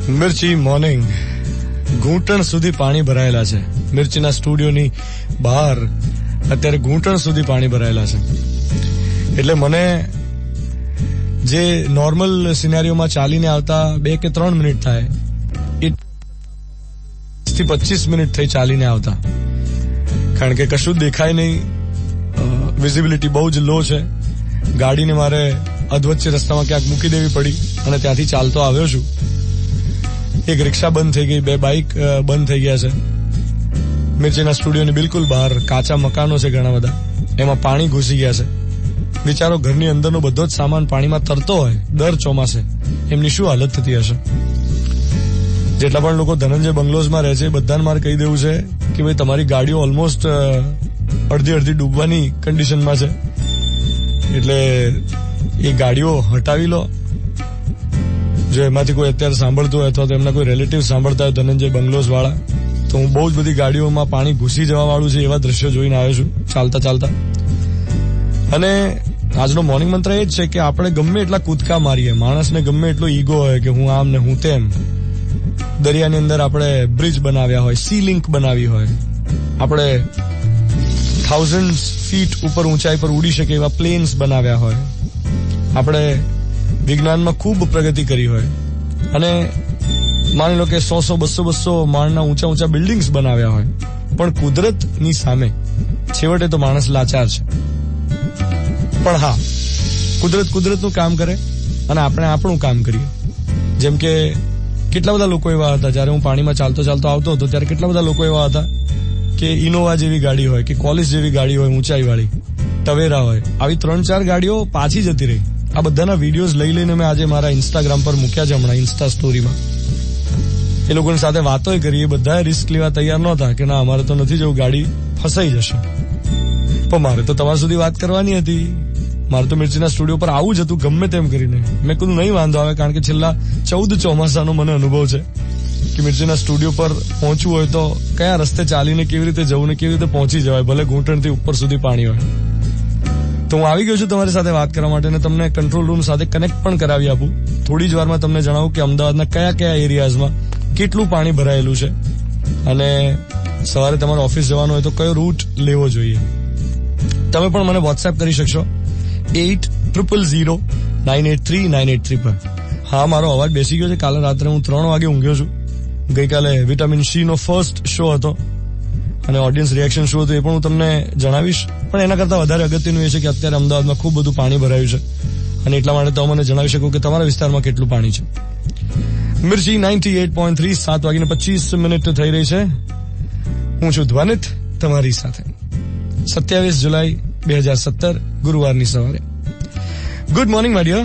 મિર્ચી morning. ઘૂંટણ સુધી પાણી ભરાયેલા છે. મિર્ચીના સ્ટુડિયોની બહાર અત્યારે ઘૂંટણ સુધી પાણી ભરાયેલા છે. એટલે મને જે નોર્મલ સિનેરિયોમાં ચાલીને આવતા 2 કે 3 મિનિટ થાય એ 25 મિનિટ થઈ ચાલીને આવતા, કારણ કે કશું દેખાય નહીં, વિઝિબિલિટી બહુ જ લો છે. ગાડીને મારે અધવચ્ચે રસ્તામાં ક્યાંક મૂકી દેવી પડી અને ત્યાંથી ચાલતો આવ્યો છું. એક રિક્ષા બંધ થઈ ગઈ, 2 બાઇક બંધ થઈ ગયા છે. મિર્ચીના સ્ટુડિયોની બિલકુલ બહાર કાચા મકાનો છે ઘણા બધા, એમાં પાણી ઘૂસી ગયા છે. વિચારો, ઘરની અંદરનો બધો જ સામાન પાણીમાં તરતો હોય દર ચોમાસે, એમની શું હાલત થતી હશે. જેટલા પણ લોકો ધનંજય બંગલોઝમાં રહે છે બધાને મારે કહી દેવું છે કે ભાઈ તમારી ગાડીઓ ઓલમોસ્ટ અડધી ડૂબવાની કન્ડિશનમાં છે. એટલે એ ગાડીઓ હટાવી લો. જો એમાંથી કોઈ અત્યારે સાંભળતું હોય અથવા તો એમના કોઈ રિલેટિવ સાંભળતા હોય ધનંજય બંગલોઝ વાળા, તો હું બહુ જ બધી ગાડીઓમાં પાણી ઘૂસી જવા વાળું છે એવા દ્રશ્યો જોઈને આવ્યો છું ચાલતા. અને આજનો મોર્નિંગ મંત્ર એ જ છે કે આપણે ગમે એટલા કૂદકા મારીએ, માણસને ગમે એટલો ઈગો હોય કે હું આમ ને હું તેમ, દરિયાની અંદર આપણે બ્રિજ બનાવ્યા હોય, સી લિંક બનાવી હોય, આપણે 1000 ફીટ ઉપર ઊંચાઈ પર ઉડી શકે એવા પ્લેન્સ બનાવ્યા હોય, આપણે વિજ્ઞાનમાં ખૂબ પ્રગતિ કરી હોય અને માની લો કે 100-200 માળના ઊંચા બિલ્ડિંગ્સ બનાવ્યા હોય, પણ કુદરતની સામે છેવટે તો માણસ લાચાર છે. પણ હા, કુદરતનું કામ કરે અને આપણે આપણું કામ કરીએ. જેમ કે કેટલા બધા લોકો એવા હતા, જયારે હું પાણીમાં ચાલતો આવતો હતો ત્યારે કેટલા બધા લોકો એવા હતા કે ઇનોવા જેવી ગાડી હોય કે કોલિસ જેવી ગાડી હોય, ઊંચાઈ વાળી ટવેરા હોય, આવી 3-4 ગાડીઓ પાછી જતી રહી. આ બધાના વિડીયોઝ લઈને મેં આજે મારા ઇન્સ્ટાગ્રામ પર મૂક્યા છે, હમણાં ઇન્સ્ટા સ્ટોરીમાં. એ લોકોની સાથે વાતો કરી, એ બધા રિસ્ક લેવા તૈયાર નહોતા કે ના અમારે તો નથી જવું, ગાડી ફસાઈ જશે. પણ મારે તો તમારા સુધી વાત કરવાની હતી, મારે તો મિર્ચીના સ્ટુડિયો પર આવું જ હતું ગમે તેમ કરીને. મેં કીધું નહીં વાંધો આવે, કારણ કે છેલ્લા 14 ચોમાસાનો મને અનુભવ છે કે મિર્ચીના સ્ટુડિયો પર પહોંચવું હોય તો કયા રસ્તે ચાલીને કેવી રીતે જવું ને કેવી રીતે પહોંચી જવાય, ભલે ઘૂંટણથી ઉપર સુધી પાણી હોય. તો હું આવી ગયો છું તમારી સાથે વાત કરવા માટે અને તમને કંટ્રોલ રૂમ સાથે કનેક્ટ પણ કરાવી આપું. થોડી જ વારમાં તમને જણાવું કે અમદાવાદના કયા એરિયાઝમાં કેટલું પાણી ભરાયેલું છે અને સવારે તમારે ઓફિસ જવાનું હોય તો કયો રૂટ લેવો જોઈએ. તમે પણ મને વોટ્સએપ કરી શકશો 80000983 પર. હા, મારો અવાજ બેસી ગયો છે. કાલે રાત્રે હું 3 વાગે ઊંઘ્યો છું. ગઈકાલે વિટામિન સી નો ફર્સ્ટ શો હતો અને ઓડિયન્સ રિએક્શન શું હતું એ પણ હું તમને જણાવીશ. પણ એના કરતા વધારે અગત્યનું એ છે કે અત્યારે અમદાવાદમાં ખૂબ બધું પાણી ભરાયું છે અને એટલા માટે તો મને જણાવી શકું કે તમારા વિસ્તારમાં કેટલું પાણી છે. મિર્ચી 98.3, 7:25 થઈ રહી છે. હું છું ધ્વનિત તમારી સાથે. 27 જુલાઈ 2017 ગુરુવારની સવારે. Good morning my dear.